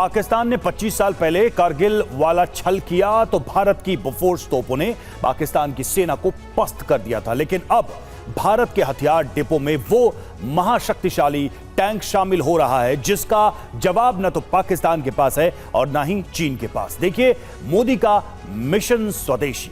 पाकिस्तान ने 25 साल पहले कारगिल वाला छल किया तो भारत की बोफोर्स तोपों ने पाकिस्तान की सेना को पस्त कर दिया था, लेकिन अब भारत के हथियार डिपो में वो महाशक्तिशाली टैंक शामिल हो रहा है जिसका जवाब न तो पाकिस्तान के पास है और ना ही चीन के पास। देखिए मोदी का मिशन स्वदेशी।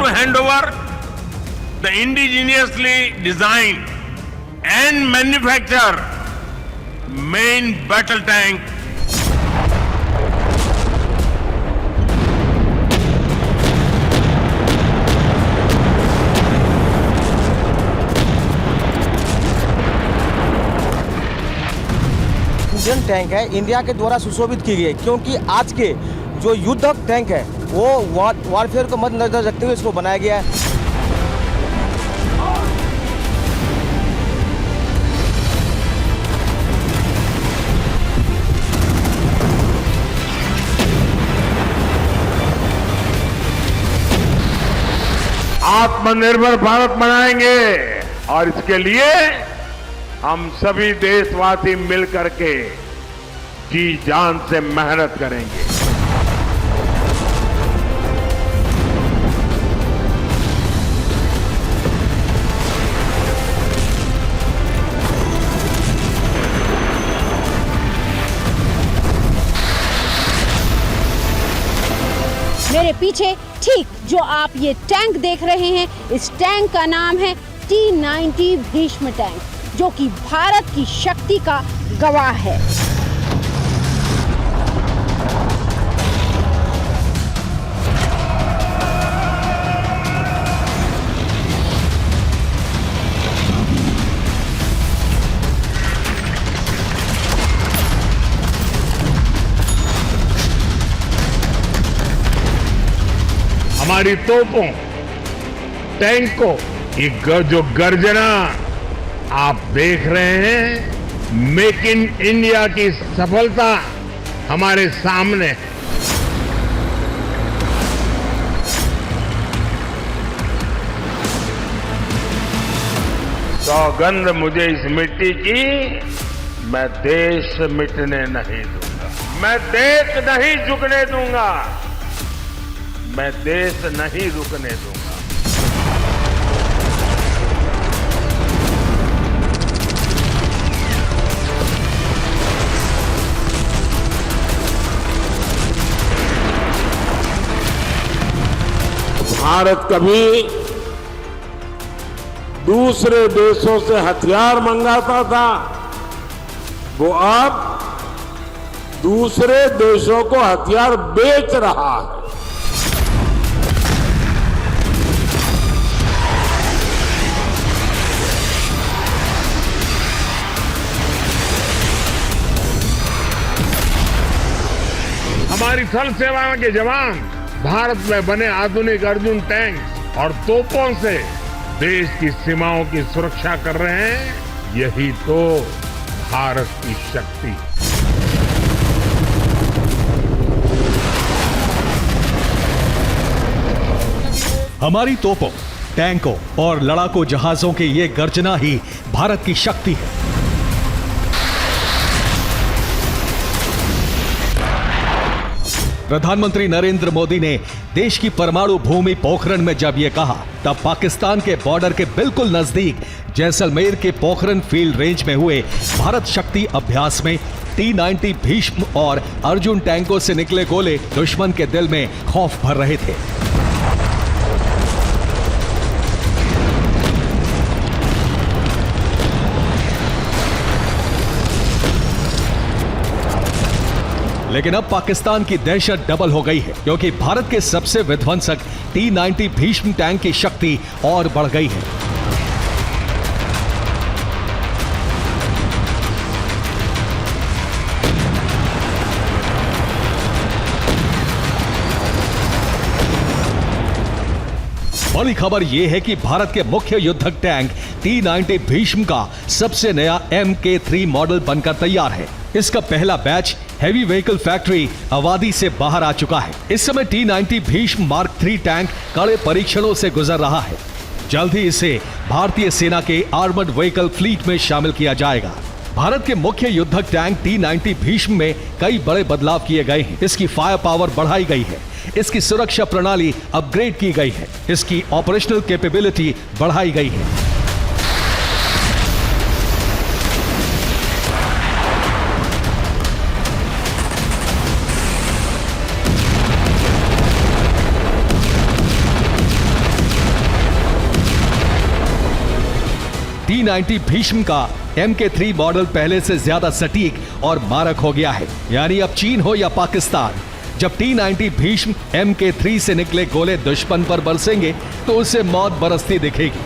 To hand over the indigenously designed and manufactured main battle tank Indian tank है, इंडिया के द्वारा सुशोभित की गई है क्योंकि आज के जो युद्धक टैंक है वो वॉरफेयर को मद्देनजर रखते हुए इसको बनाया गया है। आत्मनिर्भर भारत बनाएंगे और इसके लिए हम सभी देशवासी मिलकर के जी जान से मेहनत करेंगे। मेरे पीछे ठीक जो आप ये टैंक देख रहे हैं, इस टैंक का नाम है T-90 भीष्म टैंक, जो कि भारत की शक्ति का गवाह है। हमारी तोपों, टैंकों की जो गर्जना आप देख रहे हैं, मेक इन इंडिया की सफलता हमारे सामने है। सौगंध मुझे इस मिट्टी की, मैं देश मिटने नहीं दूंगा, मैं देश नहीं झुकने दूंगा, मैं देश नहीं रुकने दूंगा। भारत कभी दूसरे देशों से हथियार मंगाता था, वो अब दूसरे देशों को हथियार बेच रहा है। हमारी थल सेना के जवान भारत में बने आधुनिक अर्जुन टैंक और तोपों से देश की सीमाओं की सुरक्षा कर रहे हैं। यही तो भारत की शक्ति। हमारी तोपों, टैंकों और लड़ाकू जहाजों की ये गर्जना ही भारत की शक्ति है। प्रधानमंत्री नरेंद्र मोदी ने देश की परमाणु भूमि पोखरण में जब यह कहा, तब पाकिस्तान के बॉर्डर के बिल्कुल नजदीक जैसलमेर के पोखरण फील्ड रेंज में हुए भारत शक्ति अभ्यास में T-90 भीष्म और अर्जुन टैंकों से निकले गोले दुश्मन के दिल में खौफ भर रहे थे। लेकिन अब पाकिस्तान की दहशत डबल हो गई है क्योंकि भारत के सबसे विध्वंसक T-90 भीष्म टैंक की शक्ति और बढ़ गई है। बड़ी खबर यह है कि भारत के मुख्य युद्धक टैंक T-90 भीष्म का सबसे नया MK3 मॉडल बनकर तैयार है। इसका पहला बैच हेवी व्हीकल फैक्ट्री अवादी से बाहर आ चुका है। इस समय T-90 भीष्म मार्क 3 टैंक कड़े परीक्षणों से गुजर रहा है। जल्द ही इसे भारतीय सेना के आर्मर्ड व्हीकल फ्लीट में शामिल किया जाएगा। भारत के मुख्य युद्धक टैंक T-90 भीष्म में कई बड़े बदलाव किए गए हैं। इसकी फायर पावर बढ़ाई गई है, इसकी सुरक्षा प्रणाली अपग्रेड की गई है, इसकी ऑपरेशनल कैपेबिलिटी बढ़ाई गई है। T-90 भीष्म का MK3 मॉडल पहले से ज्यादा सटीक और मारक हो गया है। यानी अब चीन हो या पाकिस्तान, जब T-90 भीष्म MK3 से निकले गोले दुश्मन पर बरसेंगे तो उसे मौत बरसती दिखेगी।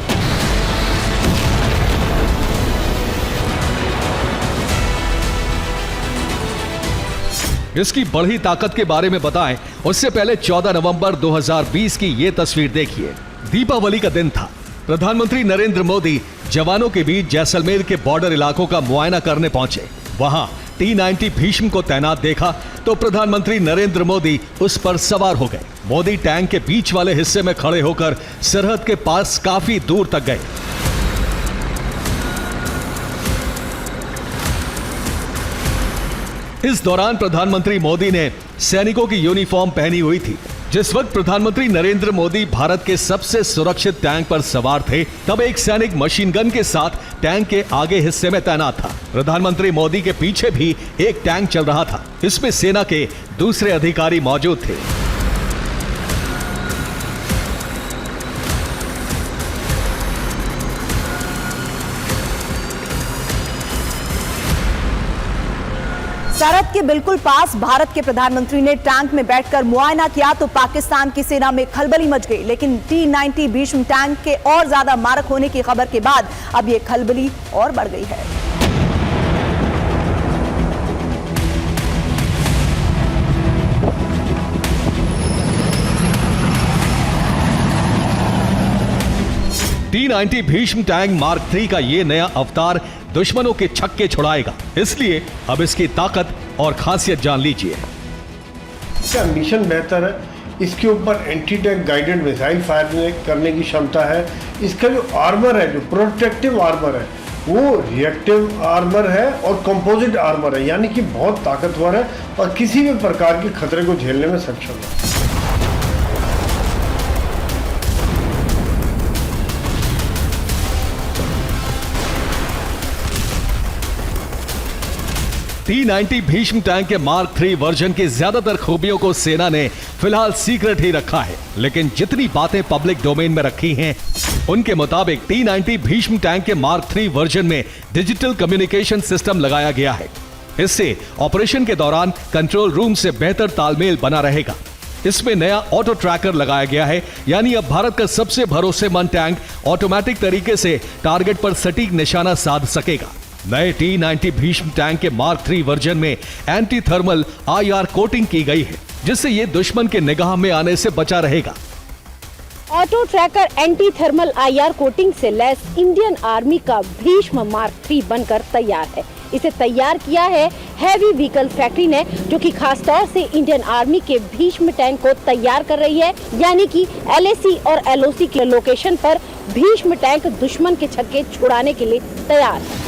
इसकी बढ़ी ताकत के बारे में बताएं उससे पहले 14 नवंबर 2020 की यह तस्वीर देखिए। दीपावली का दिन था। प्रधानमंत्री नरेंद्र मोदी जवानों के बीच जैसलमेर के बॉर्डर इलाकों का मुआयना करने पहुंचे। वहां T-90 भीष्म को तैनात देखा तो प्रधानमंत्री नरेंद्र मोदी उस पर सवार हो गए। मोदी टैंक के बीच वाले हिस्से में खड़े होकर सरहद के पास काफी दूर तक गए। इस दौरान प्रधानमंत्री मोदी ने सैनिकों की यूनिफॉर्म पहनी हुई थी। जिस वक्त प्रधानमंत्री नरेंद्र मोदी भारत के सबसे सुरक्षित टैंक पर सवार थे, तब एक सैनिक मशीन गन के साथ टैंक के आगे हिस्से में तैनात था। प्रधानमंत्री मोदी के पीछे भी एक टैंक चल रहा था। इसमें सेना के दूसरे अधिकारी मौजूद थे। सरहद के बिल्कुल पास भारत के प्रधानमंत्री ने टैंक में बैठकर मुआयना किया तो पाकिस्तान की सेना में खलबली मच गई। लेकिन T-90 भीष्म टैंक के और ज्यादा मारक होने की खबर के बाद अब यह खलबली और बढ़ गई है। T-90 भीष्म टैंक मार्क 3 का ये नया अवतार दुश्मनों के छक्के छुड़ाएगा। इसलिए अब इसकी ताकत और खासियत जान लीजिए। इसका मिशन बेहतर है, इसके ऊपर anti tank guided missile fire करने की क्षमता है। इसका जो आर्मर है, जो प्रोटेक्टिव आर्मर है, वो रिएक्टिव आर्मर है और कंपोजिट आर्मर है, यानी कि बहुत ताकतवर है और किसी भी प्रकार के खतरे को झेलने में सक्षम है। T-90 भीष्म टैंक के मार्क 3 वर्जन की ज्यादातर खूबियों को सेना ने फिलहाल सीक्रेट ही रखा है। लेकिन जितनी बातें पब्लिक डोमेन में रखी हैं, उनके मुताबिक T-90 भीष्म टैंक के मार्क 3 वर्जन में डिजिटल कम्युनिकेशन सिस्टम लगाया गया है। इससे ऑपरेशन के दौरान कंट्रोल रूम से बेहतर तालमेल बना रहेगा। इसमें नया ऑटो ट्रैकर लगाया गया है, यानी अब भारत का सबसे भरोसेमंद टैंक ऑटोमेटिक तरीके से टारगेट पर सटीक निशाना साध सकेगा। नए T-90 भीष्म टैंक के मार्क 3 वर्जन में एंटी थर्मल IR कोटिंग की गई है, जिससे ये दुश्मन के निगाह में आने से बचा रहेगा। Auto tracker anti thermal IR coating से लैस इंडियन आर्मी का भीष्म मार्क 3 बनकर तैयार है। इसे तैयार किया है हैवी व्हीकल फैक्ट्री ने, जो कि खास तौर से इंडियन आर्मी के भीष्म टैंक को तैयार कर रही है। यानी कि LAC और LOC के लोकेशन पर भीष्म टैंक दुश्मन के छक्के छुड़ाने के लिए तैयार है।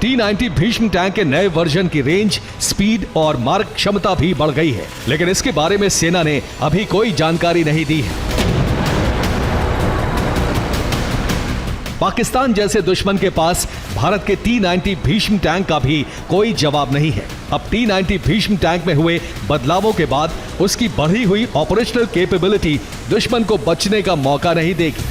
T-90 भीष्म टैंक के नए वर्जन की रेंज, स्पीड और मारक क्षमता भी बढ़ गई है, लेकिन इसके बारे में सेना ने अभी कोई जानकारी नहीं दी है। पाकिस्तान जैसे दुश्मन के पास भारत के T-90 भीष्म टैंक का भी कोई जवाब नहीं है। अब T-90 भीष्म टैंक में हुए बदलावों के बाद उसकी बढ़ी हुई ऑपरेशनल कैपेबिलिटी दुश्मन को बचने का मौका नहीं देगी।